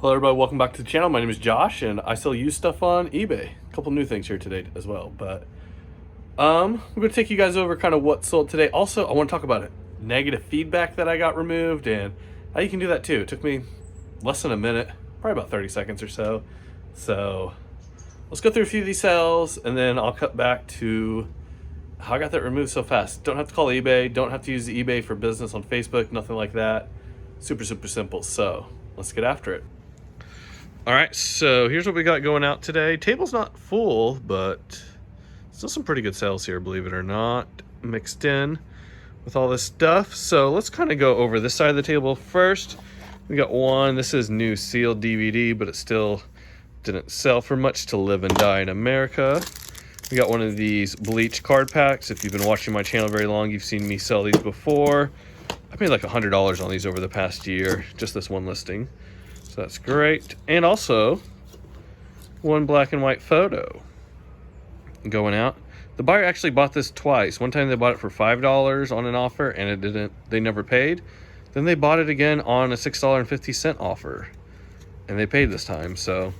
Hello everybody, welcome back to the channel. My name is Josh and I sell used stuff on eBay. A couple new things here today as well, but I'm going to take you guys over kind of what sold today. Also, I want to talk about it. Negative feedback that I got removed and how you can do that too. It took me less than a minute, probably about 30 seconds or so. So let's go through a few of these sales and then I'll cut back to how I got that removed so fast. Don't have to call eBay, don't have to use eBay for business on Facebook, nothing like that. Super simple. So let's get after it. All right, so here's what we got going out today. Table's not full, but still some pretty good sales here, believe it or not, mixed in with all this stuff. So let's kind of go over this side of the table first. We got one, this is new sealed DVD, but it still didn't sell for much. To Live and Die in America. We got one of these bleach card packs. If you've been watching my channel very long, you've seen me sell these before. I made like $100 on these over the past year, just this one listing. So that's great. And also one black and white photo going out. The buyer actually bought this twice. One time they bought it for $5 on an offer and they never paid. Then they bought it again on a $6.50 offer and they paid this time. So,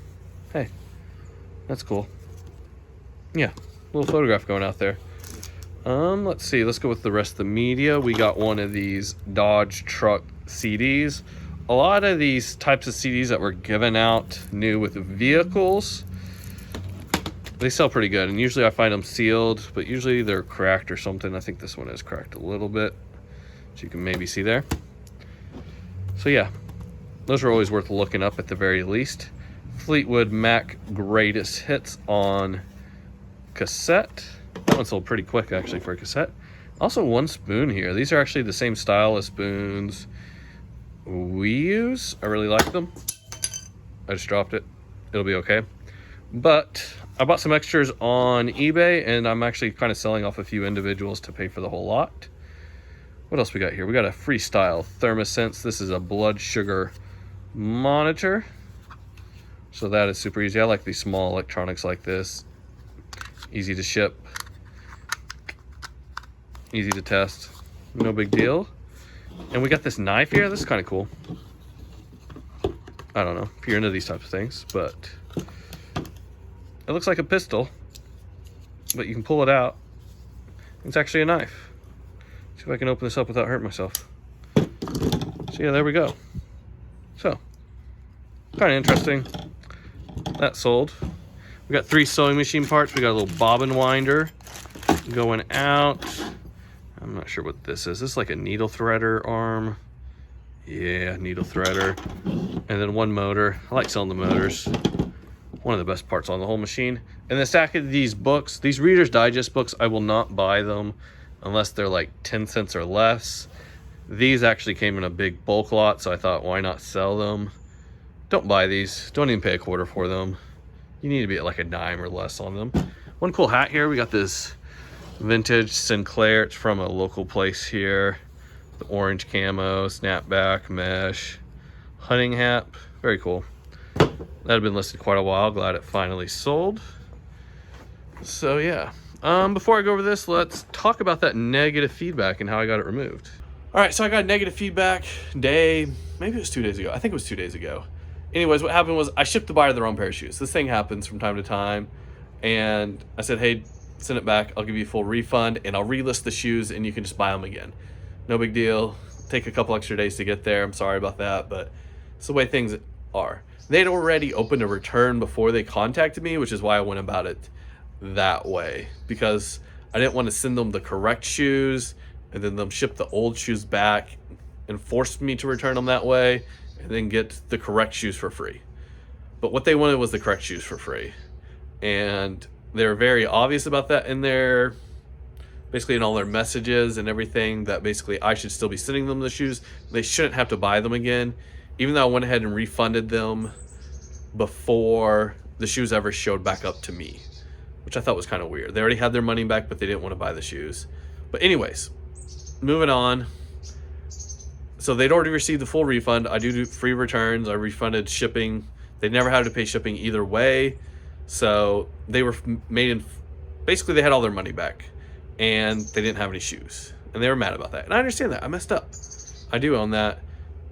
hey, that's cool. Yeah, little photograph going out there. Let's see, let's go with the rest of the media. We got one of these Dodge truck CDs. A lot of these types of CDs that were given out new with vehicles, they sell pretty good, and usually I find them sealed, but usually they're cracked or something. I think this one is cracked a little bit, so you can maybe see there. So yeah, those are always worth looking up at the very least. Fleetwood Mac Greatest Hits on cassette. That one sold pretty quick actually for a cassette. Also one spoon here. These are actually the same style as spoons we use. I really like them. I just dropped it. It'll be okay. But I bought some extras on eBay and I'm actually kind of selling off a few individuals to pay for the whole lot. What else we got here? We got a Freestyle Thermosense. This is a blood sugar monitor. So that is super easy. I like these small electronics like this. Easy to ship. Easy to test. No big deal. And we got this knife here. This is kind of cool. I don't know if you're into these types of things, but it looks like a pistol, but you can pull it out. It's actually a knife. See if I can open this up without hurting myself. So yeah, there we go. So, kind of interesting. That sold. We got 3 sewing machine parts. We got a little bobbin winder going out. I'm not sure what this is. This is like a needle threader arm. Yeah, needle threader. And then one motor. I like selling the motors. One of the best parts on the whole machine. And the stack of these books, these Reader's Digest books, I will not buy them unless they're like 10 cents or less. These actually came in a big bulk lot, so I thought, why not sell them? Don't buy these. Don't even pay a quarter for them. You need to be at like a dime or less on them. One cool hat here. We got this vintage Sinclair. It's from a local place here. The orange camo, snapback, mesh, hunting hat. Very cool. That had been listed quite a while. Glad it finally sold. So yeah. Before I go over this, let's talk about that negative feedback and how I got it removed. All right, so I got negative feedback maybe it was 2 days ago. I think it was 2 days ago. Anyways, what happened was I shipped the buyer the wrong pair of shoes. This thing happens from time to time. And I said, hey, send it back. I'll give you a full refund and I'll relist the shoes and you can just buy them again. No big deal. Take a couple extra days to get there. I'm sorry about that, but it's the way things are. They'd already opened a return before they contacted me, which is why I went about it that way, because I didn't want to send them the correct shoes and then them ship the old shoes back and force me to return them that way and then get the correct shoes for free. But what they wanted was the correct shoes for free. And they're very obvious about that in their, basically in all their messages and everything, that basically I should still be sending them the shoes. They shouldn't have to buy them again, even though I went ahead and refunded them before the shoes ever showed back up to me, which I thought was kind of weird. They already had their money back, but they didn't want to buy the shoes. But anyways, moving on. So they'd already received the full refund. I do free returns. I refunded shipping. They never had to pay shipping either way. So they were made in, basically they had all their money back and they didn't have any shoes and they were mad about that. And I understand that. I messed up. I do own that.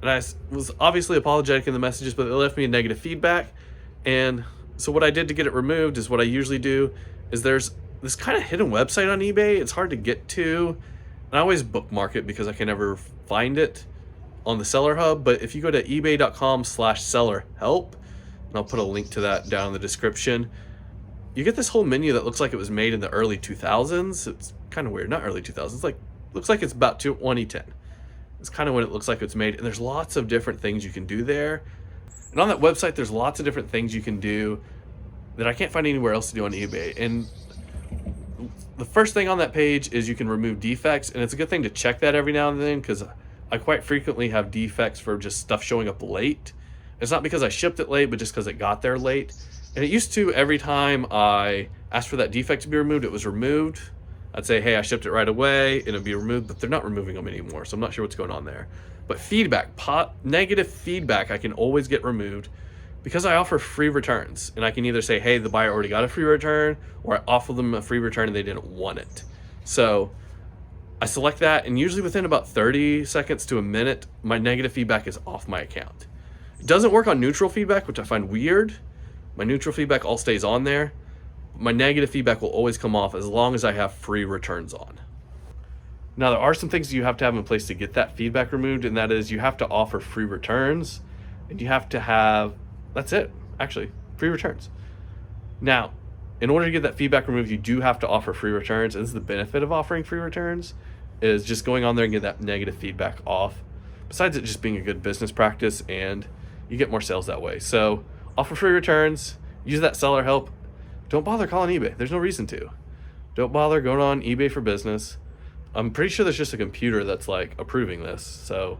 And I was obviously apologetic in the messages, but they left me a negative feedback. And so what I did to get it removed is what I usually do is there's this kind of hidden website on eBay. It's hard to get to. And I always bookmark it because I can never find it on the seller hub. But if you go to ebay.com/seller help, and I'll put a link to that down in the description, you get this whole menu that looks like it was made in the early 2000s. It's kind of weird. Not early 2000s. Like, looks like it's about 2010. It's kind of when it looks like it's made. And there's lots of different things you can do there. And on that website, there's lots of different things you can do that I can't find anywhere else to do on eBay. And the first thing on that page is you can remove defects. And it's a good thing to check that every now and then, because I quite frequently have defects for just stuff showing up late. It's not because I shipped it late, but just because it got there late. And it used to, every time I asked for that defect to be removed, it was removed. I'd say, hey, I shipped it right away, and it'd be removed, but they're not removing them anymore, so I'm not sure what's going on there. But feedback, negative feedback, I can always get removed because I offer free returns. And I can either say, hey, the buyer already got a free return, or I offer them a free return and they didn't want it. So I select that, and usually within about 30 seconds to a minute, my negative feedback is off my account. It doesn't work on neutral feedback, which I find weird. My neutral feedback all stays on there. My negative feedback will always come off as long as I have free returns on. Now, there are some things you have to have in place to get that feedback removed, and that is you have to offer free returns, and you have to have, that's it, actually, free returns. Now, in order to get that feedback removed, you do have to offer free returns, and this is the benefit of offering free returns, is just going on there and get that negative feedback off, besides it just being a good business practice, and you get more sales that way. So offer free returns, use that seller help. Don't bother calling eBay. There's no reason to. Don't bother going on eBay for business. I'm pretty sure there's just a computer that's like approving this. So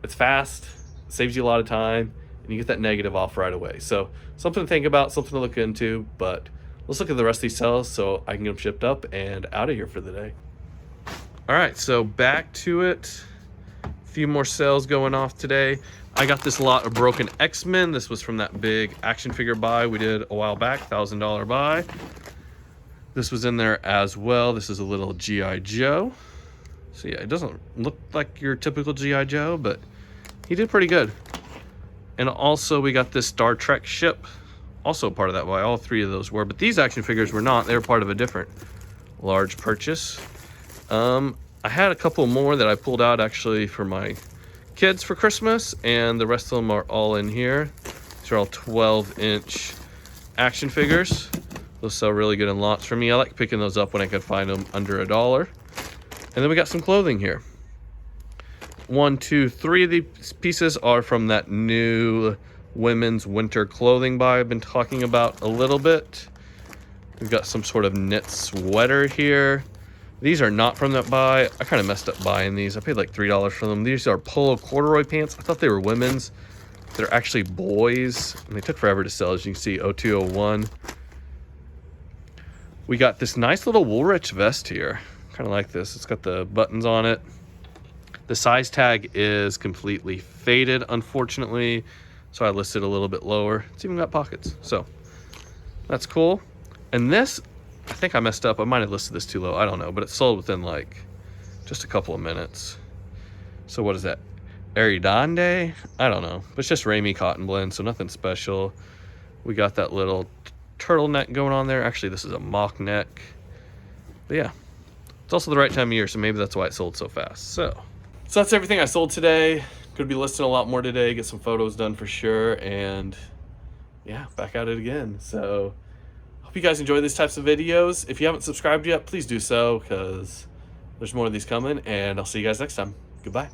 it's fast, saves you a lot of time, and you get that negative off right away. So something to think about, something to look into, but let's look at the rest of these sales so I can get them shipped up and out of here for the day. All right, so back to it. A few more sales going off today. I got this lot of broken X-Men. This was from that big action figure buy we did a while back, $1,000 buy. This was in there as well. This is a little G.I. Joe. So yeah, it doesn't look like your typical G.I. Joe, but he did pretty good. And also we got this Star Trek ship, also part of that buy. All three of those were, but these action figures were not. They were part of a different large purchase. I had a couple more that I pulled out actually for my kids for Christmas, and the rest of them are all in here. These are all 12-inch action figures. Those sell really good in lots for me. I like picking those up when I can find them under $1. And then we got some clothing here. 1, 2, 3 of these pieces are from that new women's winter clothing buy I've been talking about a little bit. We've got some sort of knit sweater here. These are not from that buy. I kind of messed up buying these. I paid like $3 for them. These are polo corduroy pants. I thought they were women's. They're actually boys, and they took forever to sell, as you can see, 0201. We got this nice little Woolrich vest here. Kind of like this. It's got the buttons on it. The size tag is completely faded, unfortunately, so I listed a little bit lower. It's even got pockets, so that's cool. And this, I think I messed up. I might have listed this too low. I don't know, but it sold within like just a couple of minutes. So what is that? Aridande? I don't know. But it's just Ramie cotton blend, so nothing special. We got that little turtleneck going on there. Actually, this is a mock neck. But yeah, it's also the right time of year, so maybe that's why it sold so fast. So that's everything I sold today. Could be listing a lot more today. Get some photos done for sure. And yeah, back at it again. So hope you guys enjoy these types of videos. If you haven't subscribed yet, please do so, because there's more of these coming, and I'll see you guys next time. Goodbye.